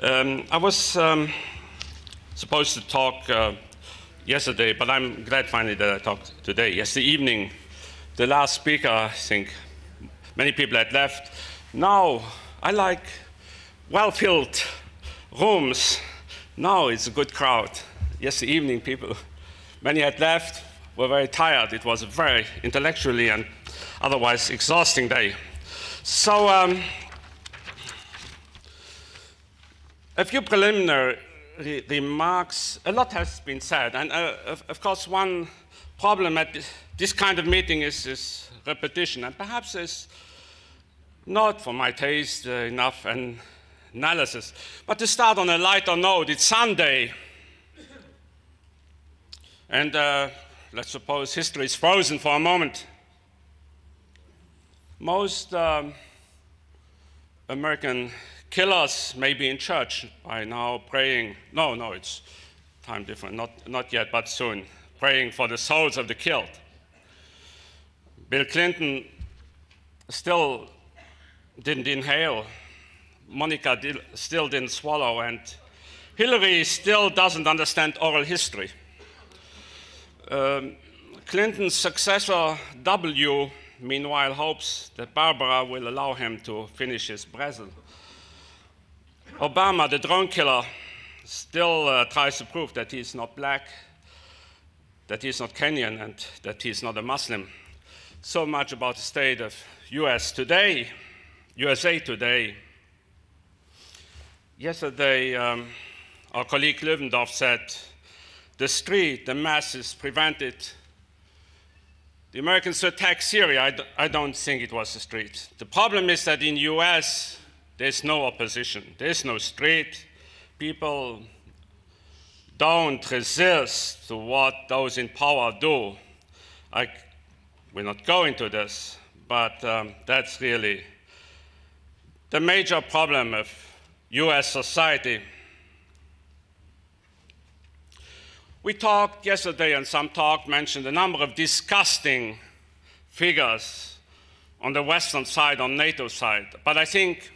I was supposed to talk yesterday, but I'm glad finally that I talked today. Yesterday evening, the last speaker, I think many people had left. Now, I like well-filled rooms. Now it's a good crowd. Yesterday evening, many had left, were very tired. It was a very intellectually and otherwise exhausting day. So, a few preliminary remarks. A lot has been said, and of course one problem at this kind of meeting is repetition, and perhaps is not, for my taste, enough analysis. But to start on a lighter note, it's Sunday, and let's suppose history is frozen for a moment. Most American killers may be in church by now praying. No, it's time different, not yet, but soon, praying for the souls of the killed. Bill Clinton still didn't inhale. Monica still didn't swallow, and Hillary still doesn't understand oral history. Clinton's successor, W, meanwhile hopes that Barbara will allow him to finish his Brazil. Obama, the drone killer, still tries to prove that he's not black, that he's not Kenyan, and that he's not a Muslim. So much about the state of USA today. Yesterday, our colleague Löwendorf said, the street, the masses prevented the Americans to attack Syria. I don't think it was the street. The problem is that in the US, there's no opposition. There's no street. People don't resist to what those in power do. We're not going to this, but that's really the major problem of US society. We talked yesterday, and some talk mentioned a number of disgusting figures on the Western side, on NATO side. But I think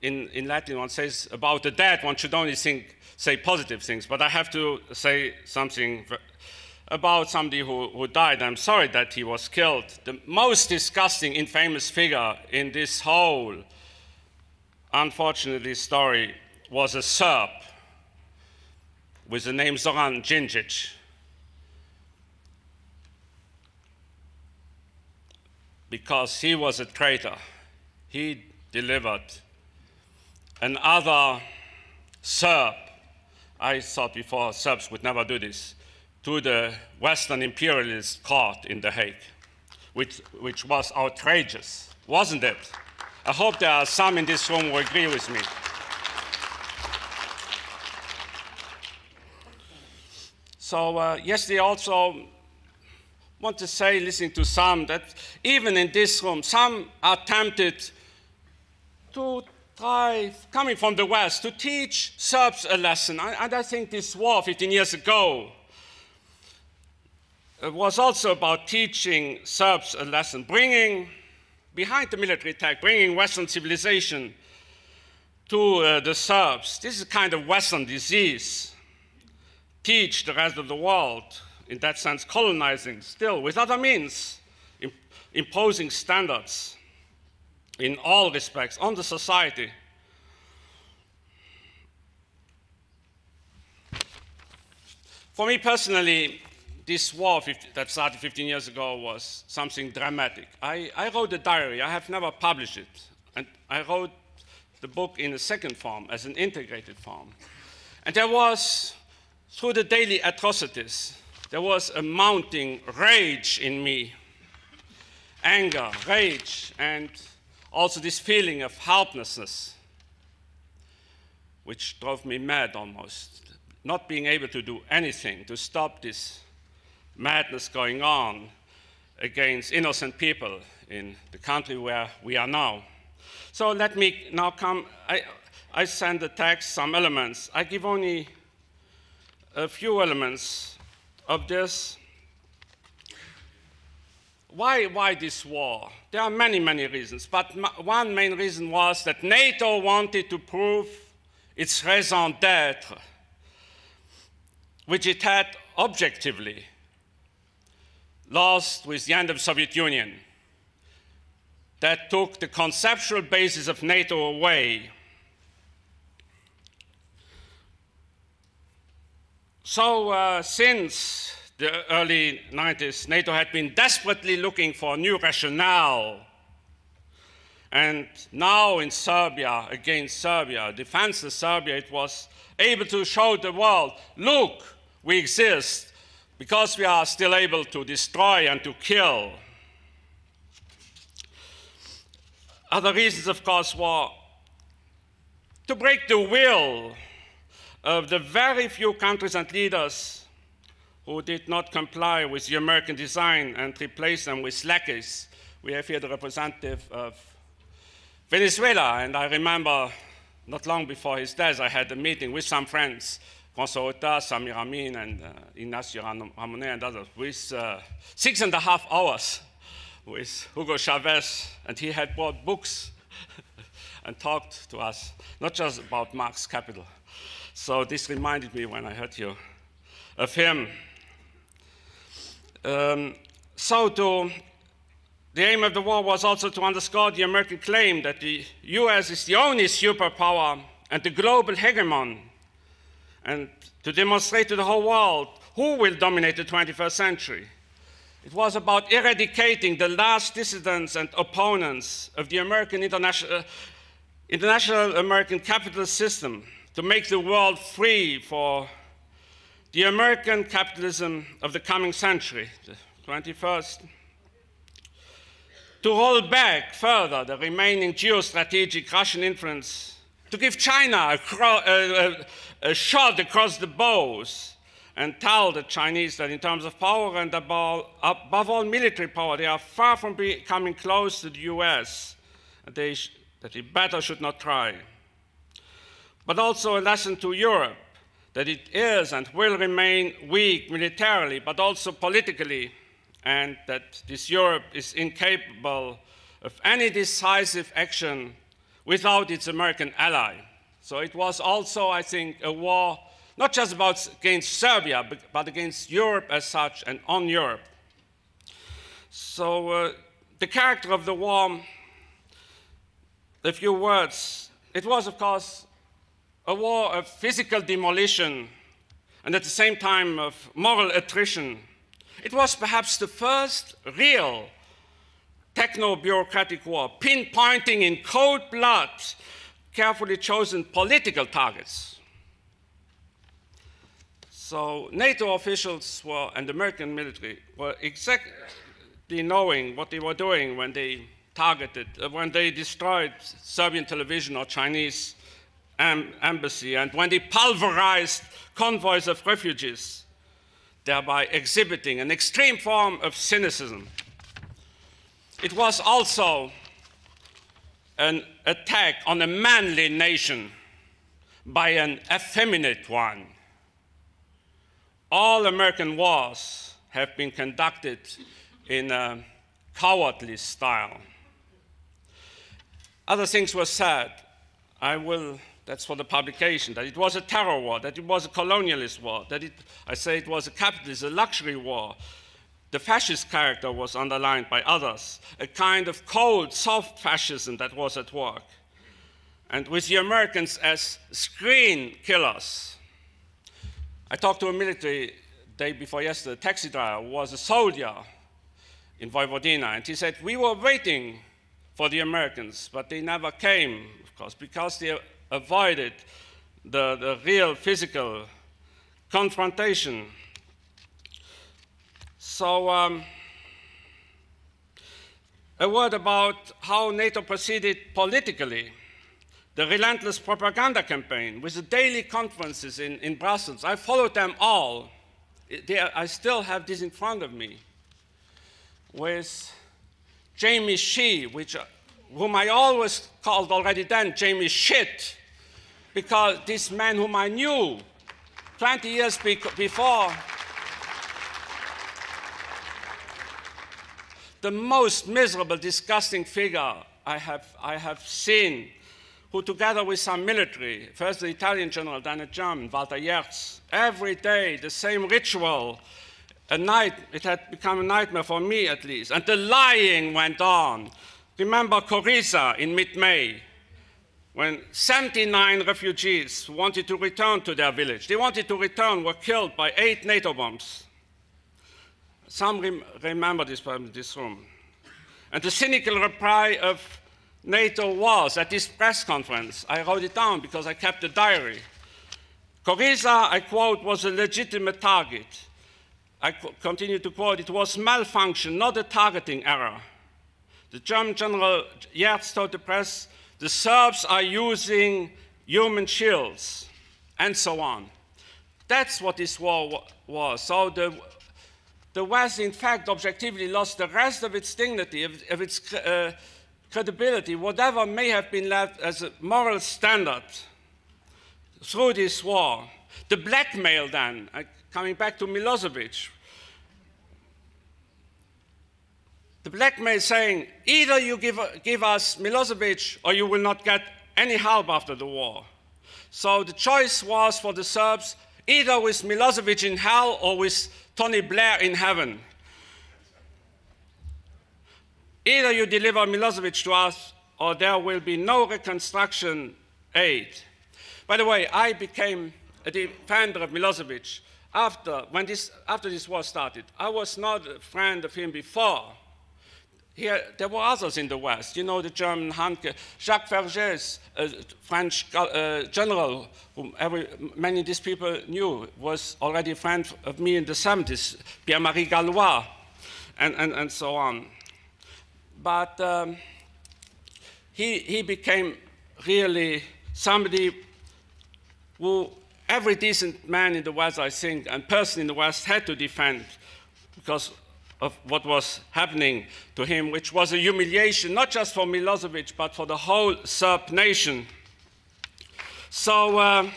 in Latin one says about the dead, one should only say positive things. But I have to say something about somebody who died. I'm sorry that he was killed. The most disgusting, infamous figure in this whole, unfortunately, story was a Serb with the name Zoran Djindjic. Because he was a traitor. He delivered another Serb, I thought before Serbs would never do this, to the Western imperialist court in The Hague, which was outrageous, wasn't it? I hope there are some in this room who agree with me. So yesterday also want to say, listening to some, that even in this room, some are tempted to try, coming from the West, to teach Serbs a lesson. And I think this war 15 years ago was also about teaching Serbs a lesson, bringing, behind the military attack, bringing Western civilization to the Serbs. This is a kind of Western disease. Teach the rest of the world, in that sense, colonizing still with other means, imposing standards in all respects on the society. For me personally, this war that started 15 years ago was something dramatic. I wrote a diary. I have never published it. And I wrote the book in a second form, as an integrated form. And there was, through the daily atrocities, there was a mounting rage in me. Anger, rage, and also this feeling of helplessness, which drove me mad almost. Not being able to do anything to stop this madness going on against innocent people in the country where we are now. So let me now come. I send the text some elements. I give only a few elements of this. Why this war? There are many, many reasons, but one main reason was that NATO wanted to prove its raison d'etre, which it had objectively lost with the end of the Soviet Union. That took the conceptual basis of NATO away. So since the early 90s, NATO had been desperately looking for a new rationale. And now in Serbia, against Serbia, defense of Serbia, it was able to show the world, look, we exist because we are still able to destroy and to kill. Other reasons, of course, were to break the will of the very few countries and leaders who did not comply with the American design and replace them with lackeys. We have here the representative of Venezuela, and I remember not long before his death, I had a meeting with some friends, François Ota, Samir Amin, and Ignacio Ramonet, and others, with 6.5 hours with Hugo Chavez, and he had brought books and talked to us, not just about Marx's Capital. So this reminded me when I heard you of him. The aim of the war was also to underscore the American claim that the US is the only superpower and the global hegemon, and to demonstrate to the whole world who will dominate the 21st century. It was about eradicating the last dissidents and opponents of the international American capitalist system, to make the world free for the American capitalism of the coming century, the 21st, to roll back further the remaining geostrategic Russian influence, to give China a shot across the bows, and tell the Chinese that in terms of power and above all military power, they are far from coming close to the US, and that they better should not try. But also a lesson to Europe, that it is and will remain weak militarily, but also politically, and that this Europe is incapable of any decisive action without its American ally. So it was also, I think, a war not just against Serbia, but against Europe as such and on Europe. So the character of the war, a few words, it was, of course, a war of physical demolition and at the same time of moral attrition. It was perhaps the first real techno-bureaucratic war, pinpointing in cold blood carefully chosen political targets. So NATO officials and the American military were exactly knowing what they were doing when they destroyed Serbian television or Chinese embassy, and when they pulverized convoys of refugees, thereby exhibiting an extreme form of cynicism. It was also an attack on a manly nation by an effeminate one. All American wars have been conducted in a cowardly style. Other things were said. That's for the publication, that it was a terror war, that it was a colonialist war, that it was a capitalist, a luxury war. The fascist character was underlined by others, a kind of cold, soft fascism that was at work. And with the Americans as screen killers. I talked to a military day before yesterday, a taxi driver who was a soldier in Vojvodina, and he said, we were waiting for the Americans, but they never came, of course, because they avoided the real physical confrontation. So a word about how NATO proceeded politically. The relentless propaganda campaign with the daily conferences in Brussels. I followed them all. I still have this in front of me. With Jamie Shee, whom I always called already then Jamie Shit, because this man whom I knew 20 years before, the most miserable, disgusting figure I have seen, who together with some military, first the Italian general, then a German, Walter Yerz, every day the same ritual, it had become a nightmare for me at least, and the lying went on. Remember Coriza in mid-May, when 79 refugees who wanted to return to their village, they wanted to return, were killed by 8 NATO bombs. Some remember this in this room. And the cynical reply of NATO was, at this press conference, I wrote it down because I kept a diary. Coriza, I quote, was a legitimate target. I continue to quote, it was malfunction, not a targeting error. The German General Yerz told the press, the Serbs are using human shields, and so on. That's what this war was. So the West, in fact, objectively lost the rest of its dignity, of its credibility, whatever may have been left as a moral standard through this war. The blackmail then, coming back to Milosevic, the blackmail saying, either you give us Milosevic or you will not get any help after the war. So the choice was for the Serbs, either with Milosevic in hell or with Tony Blair in heaven. Either you deliver Milosevic to us or there will be no reconstruction aid. By the way, I became a defender of Milosevic after this war started. I was not a friend of him before. There were others in the West. You know, the German Hanke, Jacques Vergès, a French general, whom many of these people knew, was already a friend of me in the 70s, Pierre-Marie Gallois, and so on. But he became really somebody who every decent man in the West, I think, and person in the West had to defend because of what was happening to him, which was a humiliation, not just for Milosevic, but for the whole Serb nation. So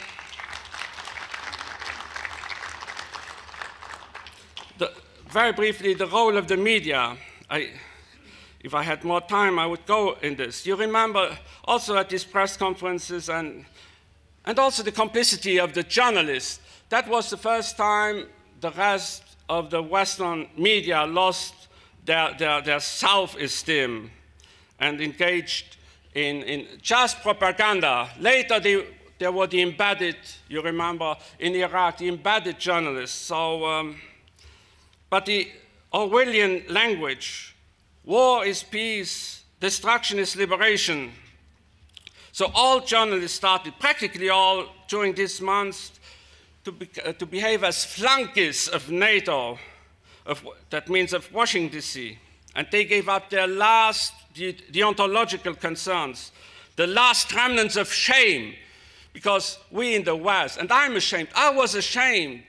very briefly, the role of the media. If I had more time, I would go in this. You remember also at these press conferences and also the complicity of the journalists. That was the first time the rest of the Western media lost their self-esteem and engaged in just propaganda. Later, there were the embedded, you remember, in Iraq, the embedded journalists. So, but the Orwellian language, war is peace, destruction is liberation. So all journalists started, practically all, during this month, to behave as flunkies of NATO, that means of Washington, D.C. And they gave up their last deontological concerns, the last remnants of shame, because we in the West, and I'm ashamed, I was ashamed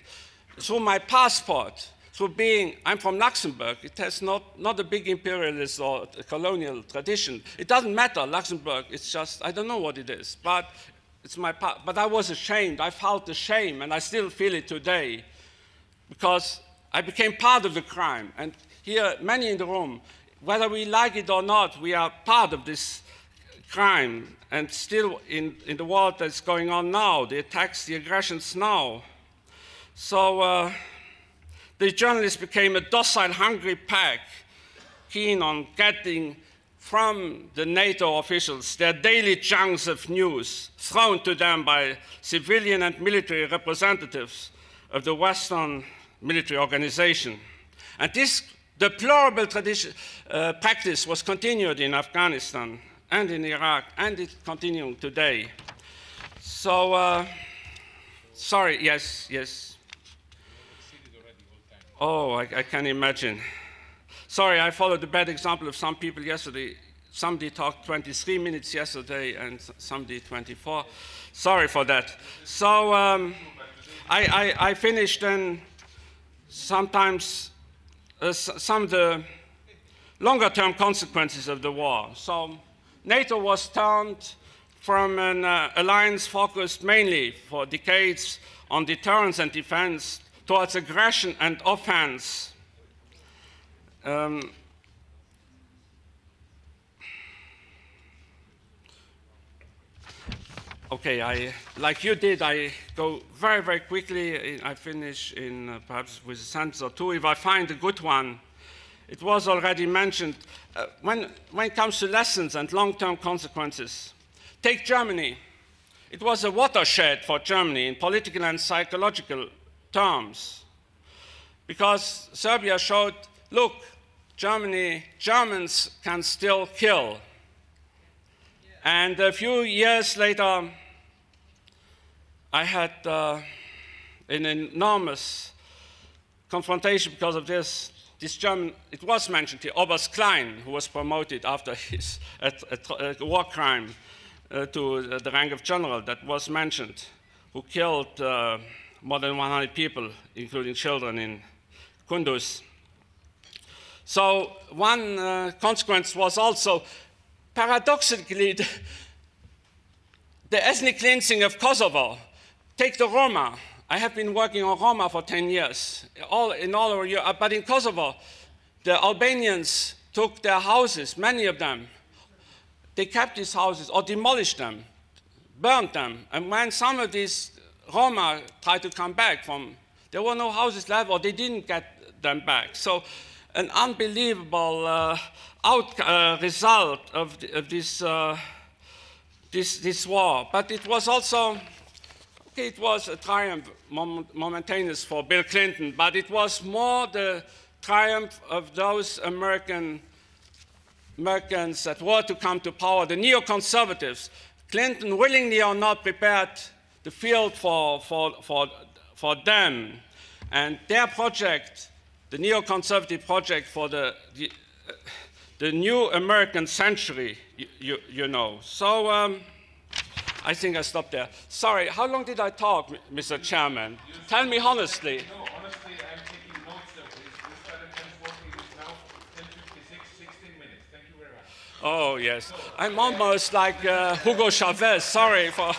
through my passport, through being, I'm from Luxembourg. It has not a big imperialist or colonial tradition. It doesn't matter, Luxembourg, it's just, I don't know what it is, but but I was ashamed. I felt the shame, and I still feel it today, because I became part of the crime. And here, many in the room, whether we like it or not, we are part of this crime. And still, in the world that's going on now, the attacks, the aggressions now. So the journalists became a docile, hungry pack, keen on getting from the NATO officials their daily chunks of news thrown to them by civilian and military representatives of the Western military organization. And this deplorable practice was continued in Afghanistan and in Iraq, and it's continuing today. So, sorry, yes. Oh, I can imagine. Sorry, I followed the bad example of some people yesterday. Somebody talked 23 minutes yesterday and somebody 24. Sorry for that. So I finished then sometimes some of the longer-term consequences of the war. So NATO was turned from an alliance focused mainly for decades on deterrence and defense towards aggression and offense. Okay, like you did, I go very, very quickly. I finish in perhaps with a sentence or two. If I find a good one, it was already mentioned. When it comes to lessons and long-term consequences, take Germany. It was a watershed for Germany in political and psychological terms, because Serbia showed, look, Germans can still kill. And a few years later, I had an enormous confrontation because of this German, it was mentioned here, Oberst Klein, who was promoted after his war crime to the rank of general, that was mentioned, who killed more than 100 people, including children, in Kunduz. So one consequence was also, paradoxically, the ethnic cleansing of Kosovo. Take the Roma. I have been working on Roma for 10 years, in all over Europe. But in Kosovo, the Albanians took their houses, many of them. They kept these houses or demolished them, burned them. And when some of these Roma tried to come back there were no houses left, or they didn't get them back. So an unbelievable result of this war. But it was also, okay, it was a triumph, momentaneous for Bill Clinton, but it was more the triumph of those Americans that were to come to power, the neoconservatives. Clinton, willingly or not, prepared the field for them. And their project, the neoconservative project for the new American century, you know. So I think I stopped there. Sorry, how long did I talk, Mr. Chairman? Tell me honestly. No, honestly, I'm taking notes of this. We started at 10:40, it's now 10:56, 16 minutes. Thank you very much. Oh, yes. I'm almost like Hugo Chavez. Sorry for